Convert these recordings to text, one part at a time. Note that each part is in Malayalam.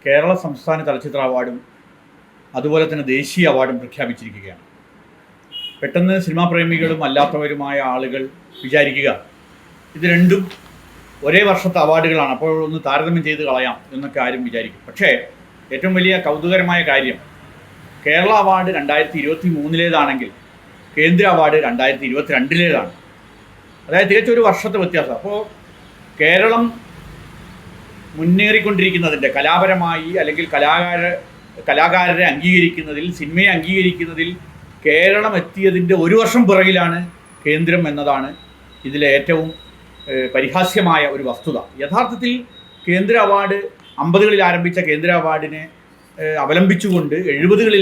കേരള സംസ്ഥാന ചലച്ചിത്ര അവാർഡും അതുപോലെ തന്നെ ദേശീയ അവാർഡും പ്രഖ്യാപിച്ചിരിക്കുകയാണ്. പെട്ടെന്ന് സിനിമാ പ്രേമികളും അല്ലാത്തവരുമായ ആളുകൾ വിചാരിക്കുക ഇത് രണ്ടും ഒരേ വർഷത്തെ അവാർഡുകളാണ്, അപ്പോൾ ഒന്ന് താരതമ്യം ചെയ്ത് കളയാം എന്നൊക്കെ ആരും വിചാരിക്കും. പക്ഷേ ഏറ്റവും വലിയ കൗതുകരമായ കാര്യം, കേരള അവാർഡ് 2023 കേന്ദ്ര അവാർഡ് 2022. അതായത് തികച്ചും ഒരു വർഷത്തെ വ്യത്യാസം. അപ്പോൾ കേരളം മുന്നേറിക്കൊണ്ടിരിക്കുന്നതിൻ്റെ കലാപരമായി അല്ലെങ്കിൽ കലാകാരരെ അംഗീകരിക്കുന്നതിൽ, സിനിമയെ അംഗീകരിക്കുന്നതിൽ കേരളം എത്തിയതിൻ്റെ ഒരു വർഷം പിറകിലാണ് കേന്ദ്രം എന്നതാണ് ഇതിലെ ഏറ്റവും പരിഹാസ്യമായ ഒരു വസ്തുത. യഥാർത്ഥത്തിൽ കേന്ദ്ര അവാർഡ് 50കളിൽ ആരംഭിച്ച കേന്ദ്ര അവാർഡിനെ അവലംബിച്ചുകൊണ്ട് 60കളുടെ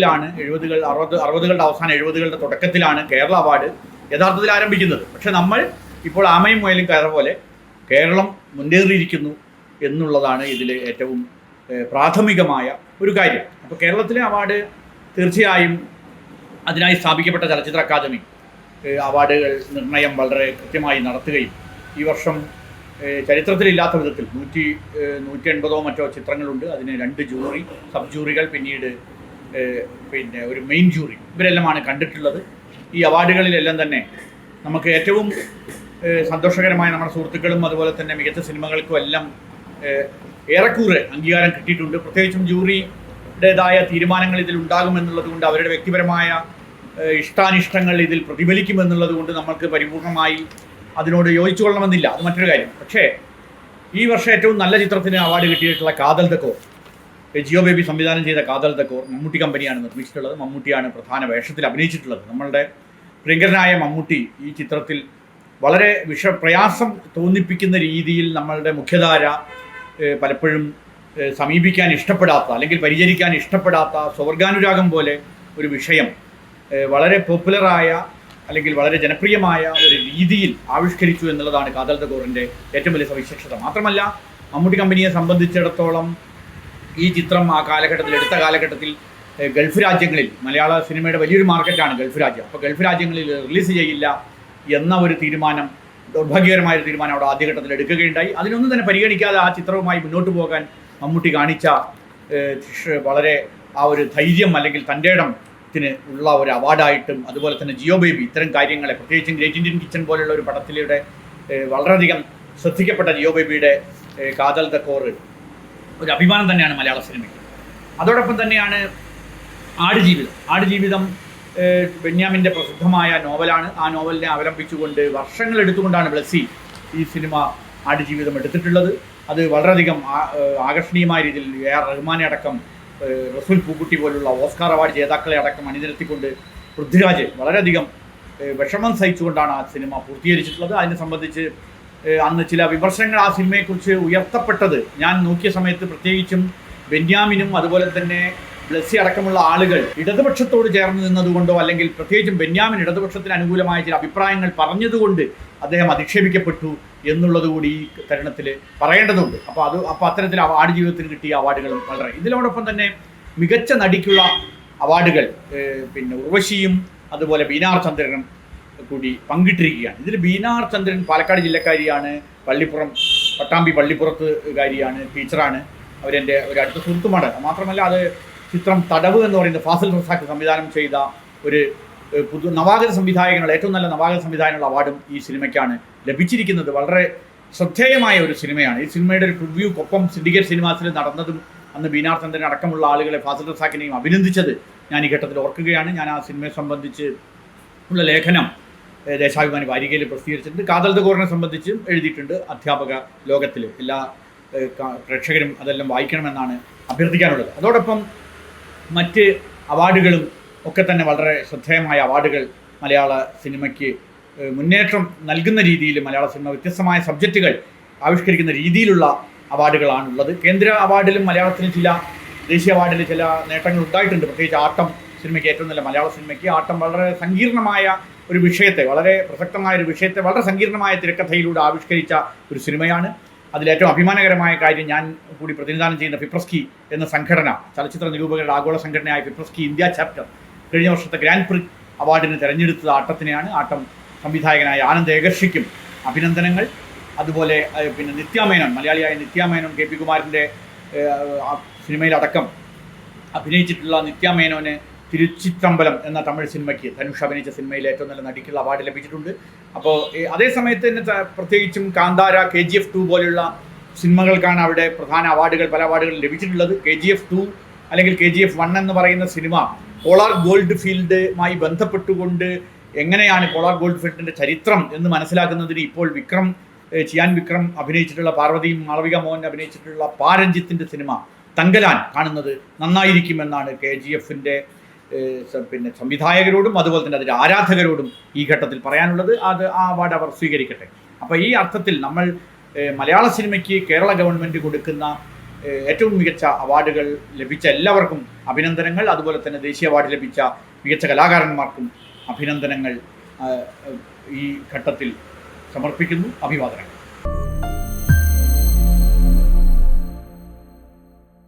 അവസാനം 70കളുടെ തുടക്കത്തിലാണ് കേരള അവാർഡ് യഥാർത്ഥത്തിൽ ആരംഭിക്കുന്നത്. പക്ഷെ നമ്മൾ ഇപ്പോൾ ആമയും മുയലും കയറ പോലെ കേരളം മുന്നേറിയിരിക്കുന്നു എന്നുള്ളതാണ് ഇതിൽ ഏറ്റവും പ്രാഥമികമായ ഒരു കാര്യം. അപ്പോൾ കേരളത്തിലെ അവാർഡ് തീർച്ചയായും അതിനായി സ്ഥാപിക്കപ്പെട്ട ചലച്ചിത്ര അക്കാദമി അവാർഡുകൾ നിർണയം വളരെ കൃത്യമായി നടത്തുകയും ഈ വർഷം ചരിത്രത്തിലില്ലാത്ത വിധത്തിൽ 180 മറ്റോ ചിത്രങ്ങളുണ്ട്. അതിന് 2 ജൂറി, സബ് ജൂറികൾ, പിന്നീട് ഒരു മെയിൻ ജൂറി, ഇവരെല്ലാമാണ് കണ്ടിട്ടുള്ളത്. ഈ അവാർഡുകളിലെല്ലാം തന്നെ നമുക്ക് ഏറ്റവും സന്തോഷകരമായ നമ്മുടെ സുഹൃത്തുക്കളും അതുപോലെ തന്നെ മികച്ച സിനിമകൾക്കും എല്ലാം ഏറെക്കൂറെ അംഗീകാരം കിട്ടിയിട്ടുണ്ട്. പ്രത്യേകിച്ചും ജൂറിയുടേതായ തീരുമാനങ്ങൾ ഇതിൽ ഉണ്ടാകുമെന്നുള്ളത് കൊണ്ട്, അവരുടെ വ്യക്തിപരമായ ഇഷ്ടാനിഷ്ടങ്ങൾ ഇതിൽ പ്രതിഫലിക്കുമെന്നുള്ളത് കൊണ്ട് നമ്മൾക്ക് പരിപൂർണമായി അതിനോട് യോജിച്ചു കൊള്ളണമെന്നില്ല, അത് മറ്റൊരു കാര്യം. പക്ഷേ ഈ വർഷം ഏറ്റവും നല്ല ചിത്രത്തിന് അവാർഡ് കിട്ടിയിട്ടുള്ള കാതൽ ദ കോർ, ജിയോ ബേബി സംവിധാനം ചെയ്ത കാതൽ ദ കോർ മമ്മൂട്ടി കമ്പനിയാണ് നിർമ്മിച്ചിട്ടുള്ളത്. മമ്മൂട്ടിയാണ് പ്രധാന വേഷത്തിൽ അഭിനയിച്ചിട്ടുള്ളത്. നമ്മളുടെ പ്രിയങ്കരനായ മമ്മൂട്ടി ഈ ചിത്രത്തിൽ വളരെ പ്രയാസം തോന്നിപ്പിക്കുന്ന രീതിയിൽ നമ്മളുടെ മുഖ്യധാര പലപ്പോഴും സമീപിക്കാൻ ഇഷ്ടപ്പെടാത്ത അല്ലെങ്കിൽ പരിചരിക്കാൻ ഇഷ്ടപ്പെടാത്ത സ്വർഗാനുരാഗം പോലെ ഒരു വിഷയം വളരെ പോപ്പുലറായ അല്ലെങ്കിൽ വളരെ ജനപ്രിയമായ ഒരു രീതിയിൽ ആവിഷ്കരിച്ചു എന്നുള്ളതാണ് കാതൽ ദ കോറിൻ്റെ ഏറ്റവും വലിയ സവിശേഷത. മാത്രമല്ല മമ്മൂട്ടി കമ്പനിയെ സംബന്ധിച്ചിടത്തോളം ഈ ചിത്രം എടുത്ത കാലഘട്ടത്തിൽ ഗൾഫ് രാജ്യങ്ങളിൽ, മലയാള സിനിമയുടെ വലിയൊരു മാർക്കറ്റാണ് ഗൾഫ് രാജ്യം, അപ്പോൾ ഗൾഫ് രാജ്യങ്ങളിൽ റിലീസ് ചെയ്യില്ല എന്ന ഒരു തീരുമാനം, ദൗർഭാഗ്യകരമായൊരു തീരുമാനം അവിടെ ആദ്യഘട്ടത്തിൽ എടുക്കുകയുണ്ടായി. അതിനൊന്നും തന്നെ പരിഗണിക്കാതെ ആ ചിത്രവുമായി മുന്നോട്ട് പോകാൻ മമ്മൂട്ടി കാണിച്ച വളരെ ആ ഒരു ധൈര്യം അല്ലെങ്കിൽ തൻ്റെ ഇടത്തിന് ഉള്ള ഒരു അവാർഡായിട്ടും, അതുപോലെ തന്നെ ജിയോ ബേബി ഇത്തരം കാര്യങ്ങളെ, പ്രത്യേകിച്ചും ഗ്രേറ്റ് ഇന്ത്യൻ കിച്ചൺ പോലുള്ള ഒരു പടത്തിലൂടെ വളരെയധികം ശ്രദ്ധിക്കപ്പെട്ട ജിയോ ബേബിയുടെ കാതൽ ദ കോർ ഒരു അഭിമാനം തന്നെയാണ് മലയാള സിനിമയ്ക്ക്. അതോടൊപ്പം തന്നെയാണ് ആടുജീവിതം ബെന്യാമിൻ്റെ പ്രസിദ്ധമായ നോവലാണ്. ആ നോവലിനെ അവലംബിച്ചുകൊണ്ട് വർഷങ്ങൾ എടുത്തുകൊണ്ടാണ് ബ്ലസ്സി ഈ സിനിമ ആടുജീവിതം എടുത്തിട്ടുള്ളത്. അത് വളരെയധികം ആകർഷണീയമായ രീതിയിൽ AR റഹ്മാനെ അടക്കം, റസൂൽ പൂക്കുട്ടി പോലുള്ള ഓസ്കാർ അവാർഡ് ജേതാക്കളെ അടക്കം അണിനിരത്തിക്കൊണ്ട് പൃഥ്വിരാജ് വളരെയധികം വിഷമം സഹിച്ചുകൊണ്ടാണ് ആ സിനിമ പൂർത്തീകരിച്ചിട്ടുള്ളത്. അതിനെ സംബന്ധിച്ച് അന്ന് ചില വിമർശനങ്ങൾ ആ സിനിമയെക്കുറിച്ച് ഉയർത്തപ്പെട്ടത് ഞാൻ നോക്കിയ സമയത്ത്, പ്രത്യേകിച്ചും ബെന്യാമിനും അതുപോലെ തന്നെ ബ്ലസ്സി അടക്കമുള്ള ആളുകൾ ഇടതുപക്ഷത്തോട് ചേർന്ന് നിന്നതുകൊണ്ടോ, അല്ലെങ്കിൽ പ്രത്യേകിച്ചും ബെന്യാമിൻ ഇടതുപക്ഷത്തിന് അനുകൂലമായ ചില അഭിപ്രായങ്ങൾ പറഞ്ഞതുകൊണ്ട് അദ്ദേഹം അധിക്ഷേപിക്കപ്പെട്ടു എന്നുള്ളത് കൂടി ഈ തരുണത്തിൽ പറയേണ്ടതുണ്ട്. അപ്പോൾ അത്തരത്തിൽ ആടുജീവിതത്തിന് കിട്ടിയ അവാർഡുകളും വളരെ. ഇതിനോടൊപ്പം തന്നെ മികച്ച നടിക്കുള്ള അവാർഡുകൾ ഉർവശിയും അതുപോലെ ബീനാർ ചന്ദ്രനും കൂടി പങ്കിട്ടിരിക്കുകയാണ്. ഇതിൽ ബീനാർ ചന്ദ്രൻ പാലക്കാട് ജില്ലക്കാരിയാണ്, പള്ളിപ്പുറത്തുകാരിയാണ്, ടീച്ചറാണ്. അവരെൻ്റെ ഒരു അടുത്ത സുഹൃത്തുമാണ്. മാത്രമല്ല അത് ചിത്രം തടവ് എന്ന് പറയുന്നത് ഫാസിൽ റസാഖ് സംവിധാനം ചെയ്ത ഒരു നവാഗത സംവിധായകനുള്ള ഏറ്റവും നല്ല നവാഗത സംവിധാനമുള്ള അവാർഡും ഈ സിനിമയ്ക്കാണ് ലഭിച്ചിരിക്കുന്നത്. വളരെ ശ്രദ്ധേയമായ ഒരു സിനിമയാണ്. ഈ സിനിമയുടെ ഒരു പ്രിവ്യൂക്കൊപ്പം സിൻഡിക്കേറ്റ് സിനിമാസിൽ നടന്നതും അന്ന് ബീനാർ ചന്ദ്രൻ അടക്കമുള്ള ആളുകളെ, ഫാസിൽ റസാഖിനെയും അഭിനന്ദിച്ചത് ഞാൻ ഈ ഘട്ടത്തിൽ ഓർക്കുകയാണ്. ഞാൻ ആ സിനിമയെ സംബന്ധിച്ച് ഉള്ള ലേഖനം ദേശാഭിമാനി വാരികയിൽ പ്രസിദ്ധീകരിച്ചിട്ടുണ്ട്. കാതൽ ദ കോറിനെ സംബന്ധിച്ച് എഴുതിയിട്ടുണ്ട്. അധ്യാപക ലോകത്തിൽ എല്ലാ പ്രേക്ഷകരും അതെല്ലാം വായിക്കണമെന്നാണ് അഭ്യർത്ഥിക്കാനുള്ളത്. അതോടൊപ്പം മറ്റ് അവാർഡുകളും ഒക്കെ തന്നെ വളരെ ശ്രദ്ധേയമായ അവാർഡുകൾ മലയാള സിനിമയ്ക്ക് മുന്നേറ്റം നൽകുന്ന രീതിയിൽ മലയാള സിനിമ വ്യത്യസ്തമായ സബ്ജക്റ്റുകൾ ആവിഷ്കരിക്കുന്ന രീതിയിലുള്ള അവാർഡുകളാണുള്ളത്. കേന്ദ്ര അവാർഡിലും മലയാളത്തിന് ദേശീയ അവാർഡിൽ ചില നേട്ടങ്ങൾ ഉണ്ടായിട്ടുണ്ട്. പ്രത്യേകിച്ച് ആട്ടം സിനിമയ്ക്ക്, ഏറ്റവും നല്ല മലയാള സിനിമയ്ക്ക് ആട്ടം വളരെ സങ്കീർണമായ ഒരു വിഷയത്തെ, വളരെ പ്രസക്തമായ ഒരു വിഷയത്തെ വളരെ സങ്കീർണമായ തിരക്കഥയിലൂടെ ആവിഷ്കരിച്ച ഒരു സിനിമയാണ്. അതിലേറ്റവും അഭിമാനകരമായ കാര്യം, ഞാൻ കൂടി പ്രതിനിധാനം ചെയ്യുന്ന ഫിപ്രസ്കി എന്ന സംഘടന, ചലച്ചിത്ര നിരൂപകരുടെ ആഗോള സംഘടനയായ ഫിപ്രസ്കി ഇന്ത്യ ചാപ്റ്റർ കഴിഞ്ഞ വർഷത്തെ ഗ്രാൻഡ് പ്രി അവാർഡിന് തിരഞ്ഞെടുത്തത് ആട്ടത്തിനെയാണ്. ആട്ടം സംവിധായകനായ ആനന്ദ് ഏകർഷിക്കും അഭിനന്ദനങ്ങൾ. അതുപോലെ നിത്യ മേനോൻ, മലയാളിയായ നിത്യ മേനോൻ, കെ പി കുമാരൻ്റെ സിനിമയിലടക്കം അഭിനയിച്ചിട്ടുള്ള നിത്യ മേനോന് തിരുച്ചിത്രമ്പലം എന്ന തമിഴ് സിനിമയ്ക്ക് ധനുഷ് അഭിനയിച്ച സിനിമയിൽ ഏറ്റവും നല്ല നടിക്കുള്ള അവാർഡ് ലഭിച്ചിട്ടുണ്ട്. അപ്പോൾ അതേ സമയത്ത് തന്നെ പ്രത്യേകിച്ചും കാന്താര, KGF 2 പോലുള്ള സിനിമകൾക്കാണ് അവിടെ പ്രധാന അവാർഡുകൾ, പല അവാർഡുകൾ ലഭിച്ചിട്ടുള്ളത്. KGF 2 അല്ലെങ്കിൽ KGF 1 എന്ന് പറയുന്ന സിനിമ പോളാർ ഗോൾഡ് ഫീൽഡുമായി ബന്ധപ്പെട്ടുകൊണ്ട് എങ്ങനെയാണ് പോളാർ ഗോൾഡ് ഫീൽഡിൻ്റെ ചരിത്രം എന്ന് മനസ്സിലാക്കുന്നതിന് ഇപ്പോൾ ചിയാൻ വിക്രം അഭിനയിച്ചിട്ടുള്ള, പാർവതിയും മാളവിക മോഹൻ അഭിനയിച്ചിട്ടുള്ള പാരഞ്ജിത്തിൻ്റെ സിനിമ തങ്കലാൻ കാണുന്നത് നന്നായിരിക്കുമെന്നാണ് KGF-ൻ്റെ പിന്നെ സംവിധായകരോടും അതുപോലെ തന്നെ അതിൻ്റെ ആരാധകരോടും ഈ ഘട്ടത്തിൽ പറയാനുള്ളത്. ആ അവാർഡ് അവർ സ്വീകരിക്കട്ടെ. അപ്പോൾ ഈ അർത്ഥത്തിൽ നമ്മൾ മലയാള സിനിമയ്ക്ക് കേരള ഗവൺമെൻറ് കൊടുക്കുന്ന ഏറ്റവും മികച്ച അവാർഡുകൾ ലഭിച്ച എല്ലാവർക്കും അഭിനന്ദനങ്ങൾ. അതുപോലെ തന്നെ ദേശീയ അവാർഡ് ലഭിച്ച മികച്ച കലാകാരന്മാർക്കും അഭിനന്ദനങ്ങൾ ഈ ഘട്ടത്തിൽ സമർപ്പിക്കുന്നു. അഭിവാദനങ്ങൾ.